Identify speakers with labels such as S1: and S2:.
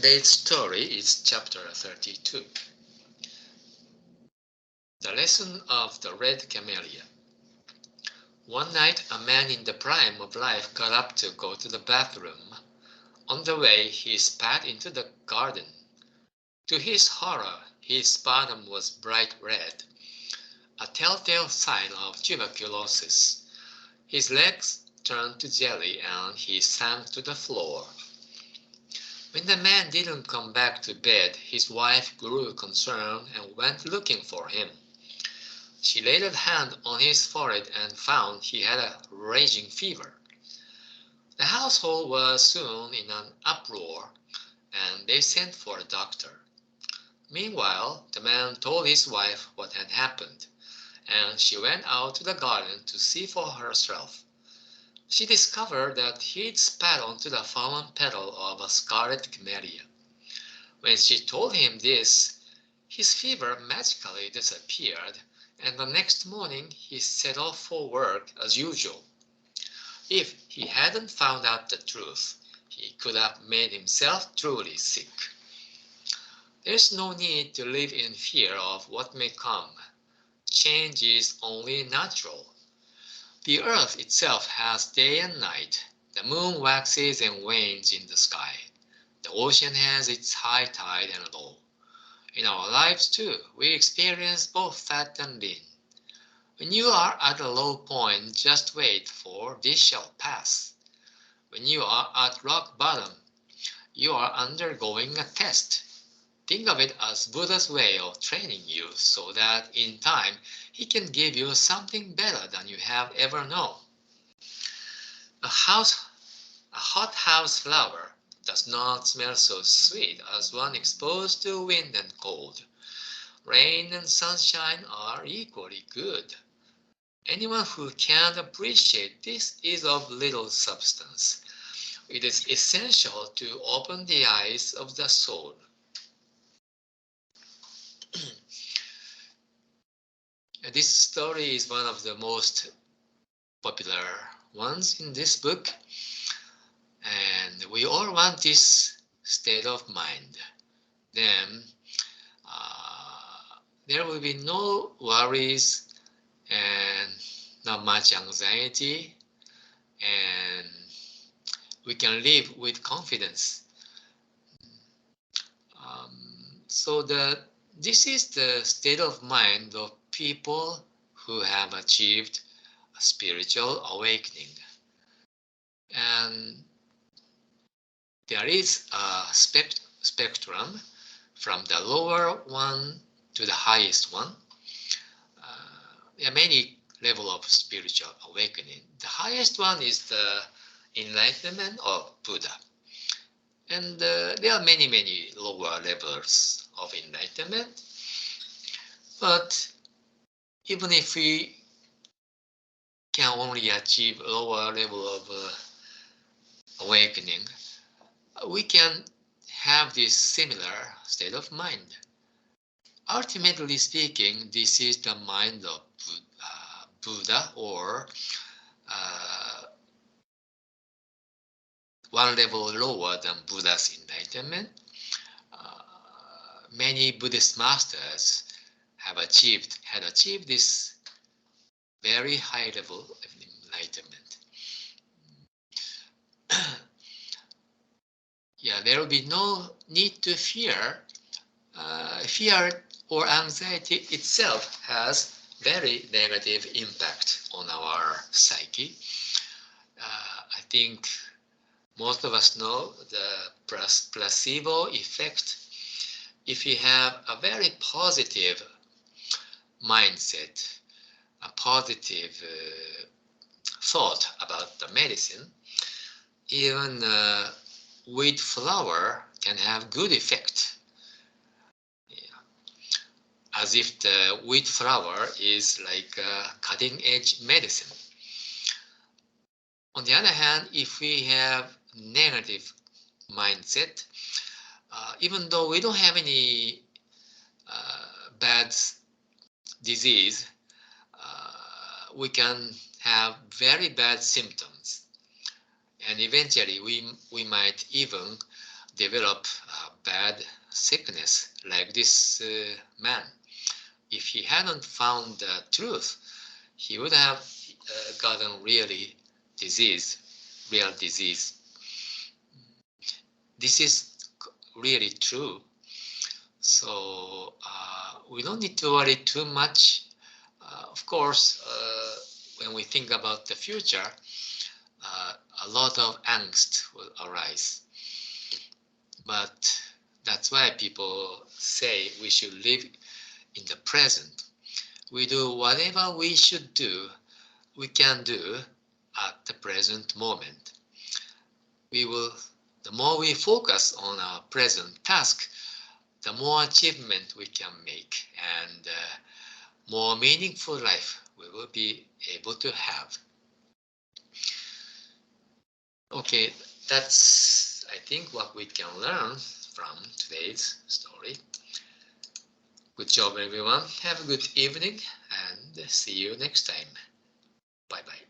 S1: Today's story is chapter 32. The lesson of the red camellia. One night, a man in the prime of life got up to go to the bathroom. On the way, he spat into the garden. To his horror, his bottom was bright red, a telltale sign of tuberculosis. His legs turned to jelly and he sank to the floor. When the man didn't come back to bed, his wife grew concerned and went looking for him. She laid a hand on his forehead and found he had a raging fever. The household was soon in an uproar, and they sent for a doctor. Meanwhile, the man told his wife what had happened, and she went out to the garden to see for herself. She discovered that he'd spat onto the fallen petal of a scarlet camellia. When she told him this, his fever magically disappeared, and the next morning he set off for work as usual. If he hadn't found out the truth, he could have made himself truly sick. There's no need to live in fear of what may come. Change is only natural. The earth itself has day and night. The moon waxes and wanes in the sky. The ocean has its high tide and low. In our lives too, we experience both fat and lean. When you are at a low point, just wait, for this shall pass. When you are at rock bottom, you are undergoing a test. Think of it as Buddha's way of training you so that in time he can give you something better than you have ever known. A hot house flower does not smell so sweet as one exposed to wind and cold. Rain and sunshine are equally good. Anyone who can appreciate this is of little substance. It is essential to open the eyes of the soul. This story is one of the most popular ones in this book, and we all want this state of mind. Then there will be no worries and not much anxiety, and we can live with confidence. This is the state of mind of people who have achieved a spiritual awakening. And there is a spectrum from the lower one to the highest one. There are many levels of spiritual awakening. The highest one is the enlightenment of Buddha. And there are many lower levels of enlightenment. But even if we can only achieve lower level of awakening, we can have this similar state of mind. Ultimately speaking, this is the mind of Buddha, or one level lower than Buddha's enlightenment. Many Buddhist masters had achieved this very high level of enlightenment. There will be no need to fear. Fear or anxiety itself has very negative impact on our psyche. I think most of us know the placebo effect. If you have a very positive mindset, a positive thought about the medicine, even wheat flour can have good effect. As if the wheat flour is like a cutting-edge medicine. On the other hand, if we have negative mindset, even though we don't have any bad disease, we can have very bad symptoms, and eventually we might even develop bad sickness like this man. If he hadn't found the truth, he would have gotten real disease. This is really true. So we don't need to worry too much. Of course, when we think about the future, a lot of angst will arise. But that's why people say we should live in the present. We do whatever we can do at the present moment. The more we focus on our present task, the more achievement we can make, and more meaningful life we will be able to have. Okay, that's, I think, what we can learn from today's story. Good job, everyone. Have a good evening, and see you next time. Bye-bye.